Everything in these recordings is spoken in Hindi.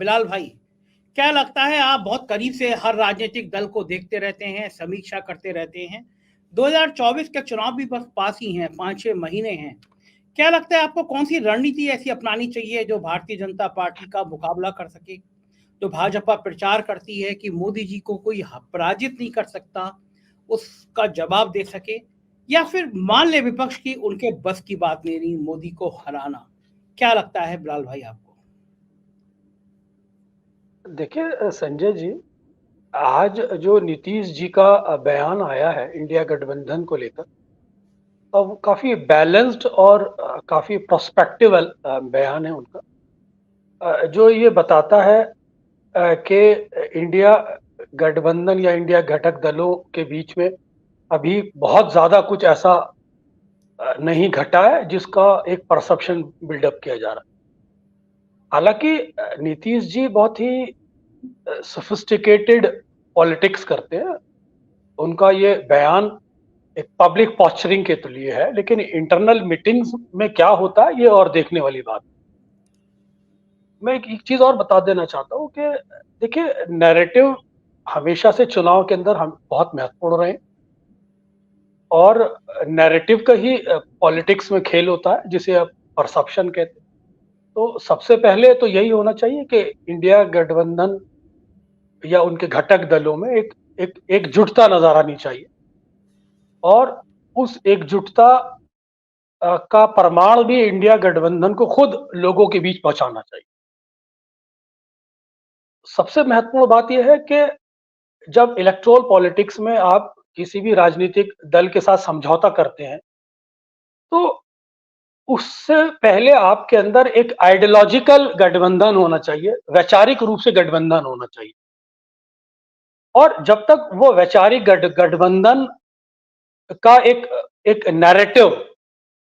बिलाल भाई, क्या लगता है, आप बहुत करीब से हर राजनीतिक दल को देखते रहते हैं, समीक्षा करते रहते हैं। 2024 के चुनाव भी बस पास ही हैं, 5-6 महीने हैं। क्या लगता है आपको, कौन सी रणनीति ऐसी अपनानी चाहिए जो भारतीय जनता पार्टी का मुकाबला कर सके? जो भाजपा प्रचार करती है कि मोदी जी को कोई पराजित नहीं कर सकता, उसका जवाब दे सके, या फिर मान ले विपक्ष की उनके बस की बात नहीं रही मोदी को हराना। क्या लगता है बिलाल भाई आपको? देखिए संजय जी, आज जो नीतीश जी का बयान आया है इंडिया गठबंधन को लेकर, अब काफी बैलेंस्ड और काफी प्रोस्पेक्टिव बयान है उनका, जो ये बताता है कि इंडिया गठबंधन या इंडिया घटक दलों के बीच में अभी बहुत ज्यादा कुछ ऐसा नहीं घटा है जिसका एक परसेप्शन बिल्डअप किया जा रहा है। हालांकि नीतीश जी बहुत ही सोफिस्टिकेटेड पॉलिटिक्स करते हैं। उनका ये बयान एक पब्लिक पॉस्चरिंग के तो लिए है, लेकिन इंटरनल मीटिंग्स में क्या होता है ये और देखने वाली बात। मैं एक चीज और बता देना चाहता हूँ कि देखिए, नैरेटिव हमेशा से चुनाव के अंदर हम बहुत महत्वपूर्ण रहे, और नैरेटिव का ही पॉलिटिक्स में खेल होता है जिसे आप परसेप्शन कहते हैं। तो सबसे पहले तो यही होना चाहिए कि इंडिया गठबंधन या उनके घटक दलों में एक एकजुटता नजर आनी चाहिए, और उस एकजुटता का प्रमाण भी इंडिया गठबंधन को खुद लोगों के बीच पहुंचाना चाहिए। सबसे महत्वपूर्ण बात यह है कि जब इलेक्टोरल पॉलिटिक्स में आप किसी भी राजनीतिक दल के साथ समझौता करते हैं, तो उससे पहले आपके अंदर एक आइडियोलॉजिकल गठबंधन होना चाहिए, वैचारिक रूप से गठबंधन होना चाहिए। और जब तक वो वैचारिक गठबंधन का एक नैरेटिव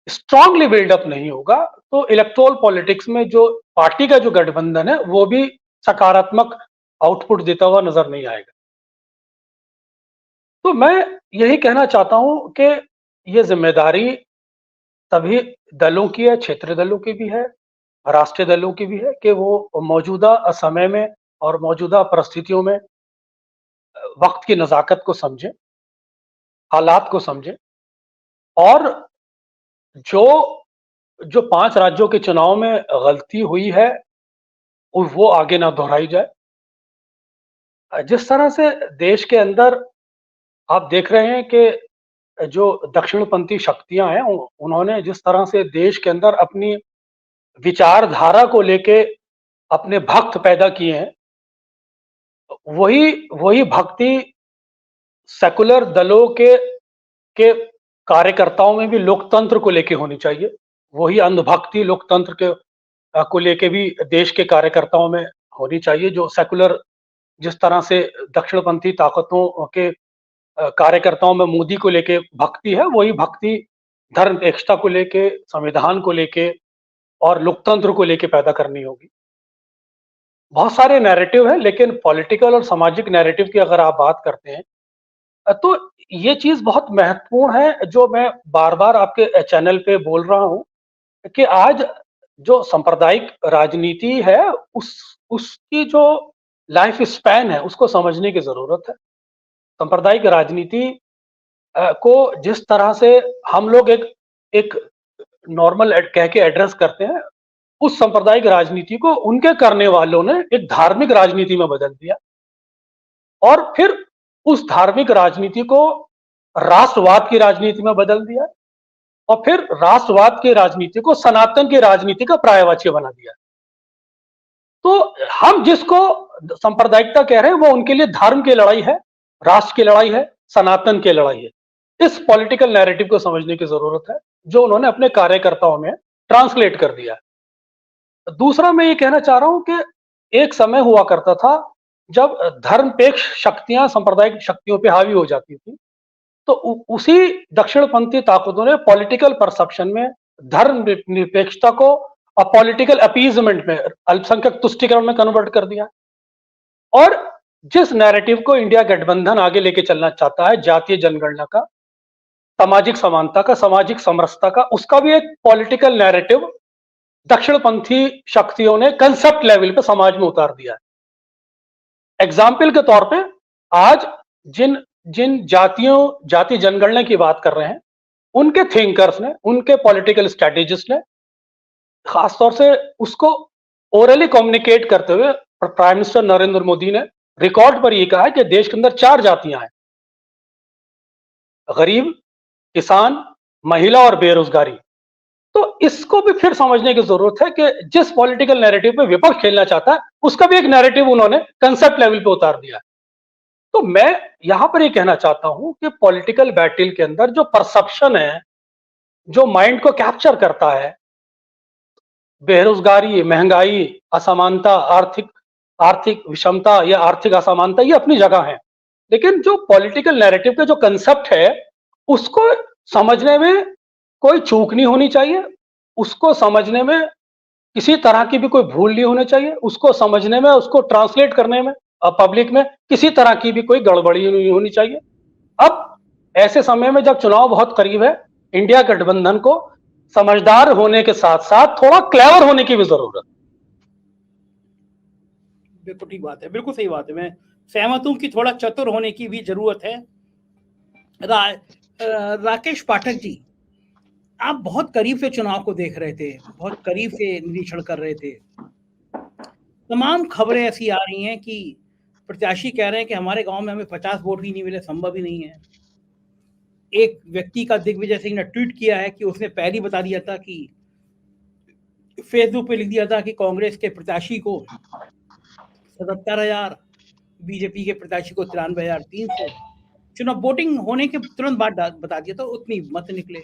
स्ट्रांगली बिल्डअप नहीं होगा, तो इलेक्टोरल पॉलिटिक्स में जो पार्टी का जो गठबंधन है वो भी सकारात्मक आउटपुट देता हुआ नजर नहीं आएगा। तो मैं यही कहना चाहता हूं कि ये जिम्मेदारी सभी दलों की है, क्षेत्रीय दलों की भी है, राष्ट्रीय दलों की भी है, कि वो मौजूदा समय में और मौजूदा परिस्थितियों में वक्त की नजाकत को समझें, हालात को समझें, और जो जो 5 राज्यों के चुनाव में गलती हुई है वो आगे ना दोहराई जाए। जिस तरह से देश के अंदर आप देख रहे हैं कि जो दक्षिणपंथी शक्तियां हैं, उन्होंने जिस तरह से देश के अंदर अपनी विचारधारा को लेके अपने भक्त पैदा किए हैं, वही वही भक्ति सेकुलर दलों के कार्यकर्ताओं में भी लोकतंत्र को लेके होनी चाहिए। वही अंधभक्ति लोकतंत्र के को लेके भी देश के कार्यकर्ताओं में होनी चाहिए। जो सेकुलर जिस तरह से दक्षिणपंथी ताकतों के कार्यकर्ताओं में मोदी को लेके भक्ति है, वही भक्ति धर्मनिरपेक्षता को लेके, संविधान को लेके और लोकतंत्र को लेके पैदा करनी होगी। बहुत सारे नैरेटिव हैं, लेकिन पॉलिटिकल और सामाजिक नैरेटिव की अगर आप बात करते हैं, तो ये चीज बहुत महत्वपूर्ण है, जो मैं बार बार आपके चैनल पे बोल रहा हूं कि आज जो सांप्रदायिक राजनीति है, उसकी जो लाइफ स्पैन है उसको समझने की जरूरत है। सांप्रदायिक राजनीति को जिस तरह से हम लोग एक एक नॉर्मल कह के एड्रेस करते हैं, उस सांप्रदायिक राजनीति को उनके करने वालों ने एक धार्मिक राजनीति में बदल दिया, और फिर उस धार्मिक राजनीति को राष्ट्रवाद की राजनीति में बदल दिया, और फिर राष्ट्रवाद की राजनीति को सनातन की राजनीति का पर्यायवाची बना दिया। तो हम जिसको सांप्रदायिकता कह रहे हैं, वो उनके लिए धर्म की लड़ाई है, राष्ट्र की लड़ाई है, सनातन की लड़ाई है। इस पॉलिटिकल नैरेटिव को समझने की जरूरत है, जो उन्होंने अपने कार्यकर्ताओं में ट्रांसलेट कर दिया है। दूसरा, मैं ये कहना चाह रहा हूं कि एक समय हुआ करता था जब धर्मपेक्ष शक्तियां सांप्रदायिक शक्तियों पे हावी हो जाती थी, तो उसी दक्षिणपंथी ताकतों ने पॉलिटिकल परसेप्शन में धर्म निरपेक्षता को और पॉलिटिकल अपीजमेंट में, अल्पसंख्यक तुष्टिकरण में कन्वर्ट कर दिया। और जिस नैरेटिव को इंडिया गठबंधन आगे लेके चलना चाहता है, जातीय जनगणना का, सामाजिक समानता का, सामाजिक समरसता का, उसका भी एक पॉलिटिकल नैरेटिव दक्षिणपंथी शक्तियों ने कंसेप्ट लेवल पे समाज में उतार दिया है। एग्जाम्पल के तौर पे आज जिन जिन जाति जनगणना की बात कर रहे हैं, उनके थिंकर्स ने, उनके पॉलिटिकल स्ट्रेटेजिस्ट ने खासतौर से उसको ओरली कम्युनिकेट करते हुए प्राइम मिनिस्टर नरेंद्र मोदी ने रिकॉर्ड पर यह कहा है कि देश के अंदर 4 जातियां हैं, गरीब, किसान, महिला और बेरोजगारी। तो इसको भी फिर समझने की जरूरत है कि जिस पॉलिटिकल नैरेटिव पे विपक्ष खेलना चाहता है, उसका भी एक नैरेटिव उन्होंने कंसेप्ट लेवल पे उतार दिया है। तो मैं यहां पर ये कहना चाहता हूं कि पॉलिटिकल बैटल के अंदर जो परसेप्शन है, जो माइंड को कैप्चर करता है, बेरोजगारी, महंगाई, असमानता, आर्थिक विषमता या आर्थिक असमानता, ये अपनी जगह है, लेकिन जो पॉलिटिकल नैरेटिव के जो कंसेप्ट है, उसको समझने में कोई चूक नहीं होनी चाहिए, उसको समझने में किसी तरह की भी कोई भूल नहीं होनी चाहिए, उसको समझने में, उसको ट्रांसलेट करने में पब्लिक में किसी तरह की भी कोई गड़बड़ी नहीं होनी चाहिए। अब ऐसे समय में जब चुनाव बहुत करीब है, इंडिया गठबंधन को समझदार होने के साथ साथ थोड़ा क्लेवर होने की भी जरूरत है। बिल्कुल ठीक बात है, बिल्कुल सही बात है, मैं सहमत हूं कि थोड़ा चतुर होने की भी जरूरत है। राकेश पाठक जी, आप बहुत करीब से चुनाव को देख रहे थे, बहुत करीब से निरीक्षण कर रहे थे। तमाम खबरें ऐसी आ रही हैं कि प्रत्याशी कह रहे हैं कि हमारे गांव में हमें 50 वोट ही नहीं मिले, संभव ही नहीं है। एक व्यक्ति का दिग्विजय सिंह ने ट्वीट किया है कि उसने पहले ही बता दिया था कि फेसबुक पे लिख दिया था कि कांग्रेस के प्रत्याशी को 77,000, बीजेपी के प्रत्याशी को 93,300, चुनाव वोटिंग होने के तुरंत बाद बता दिया था, उतनी मत निकले।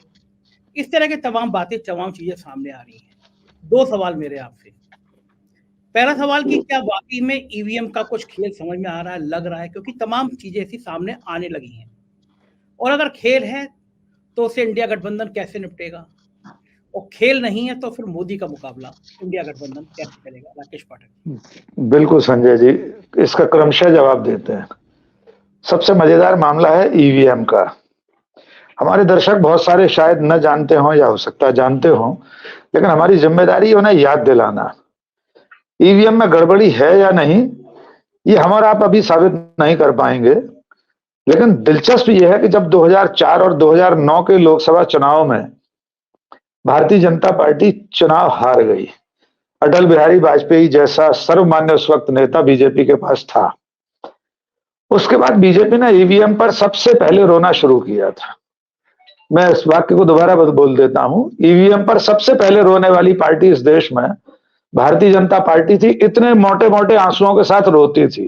इस तरह के तमाम बातें, तमाम चीजें सामने आ रही हैं। 2 सवाल मेरे आपसे। पहला सवाल कि क्या वाकई में ईवीएम का कुछ खेल समझ में आ रहा है, लग रहा है, क्योंकि तमाम चीजें ऐसी सामने आने लगी हैं, और अगर खेल है तो उसे इंडिया गठबंधन कैसे निपटेगा, और खेल नहीं है तो फिर मोदी का मुकाबला इंडिया गठबंधन कैसे करेगा? राकेश पाठक। बिल्कुल संजय जी, इसका क्रमशः जवाब देते हैं। सबसे मजेदार मामला है ईवीएम का। हमारे दर्शक बहुत सारे शायद न जानते हों, या हो सकता है जानते हों, लेकिन हमारी जिम्मेदारी है उन्हें याद दिलाना। ईवीएम में गड़बड़ी है या नहीं, ये हम और आप अभी साबित नहीं कर पाएंगे, लेकिन दिलचस्प यह है कि जब 2004 और 2009 के लोकसभा चुनाव में भारतीय जनता पार्टी चुनाव हार गई, अटल बिहारी वाजपेयी जैसा सर्वमान्य उस वक्त नेता बीजेपी के पास था, उसके बाद बीजेपी ने ईवीएम पर सबसे पहले रोना शुरू किया था। मैं इस वाक्य को दोबारा बोल देता हूं, ईवीएम पर सबसे पहले रोने वाली पार्टी इस देश में भारतीय जनता पार्टी थी। इतने मोटे मोटे आंसुओं के साथ रोती थी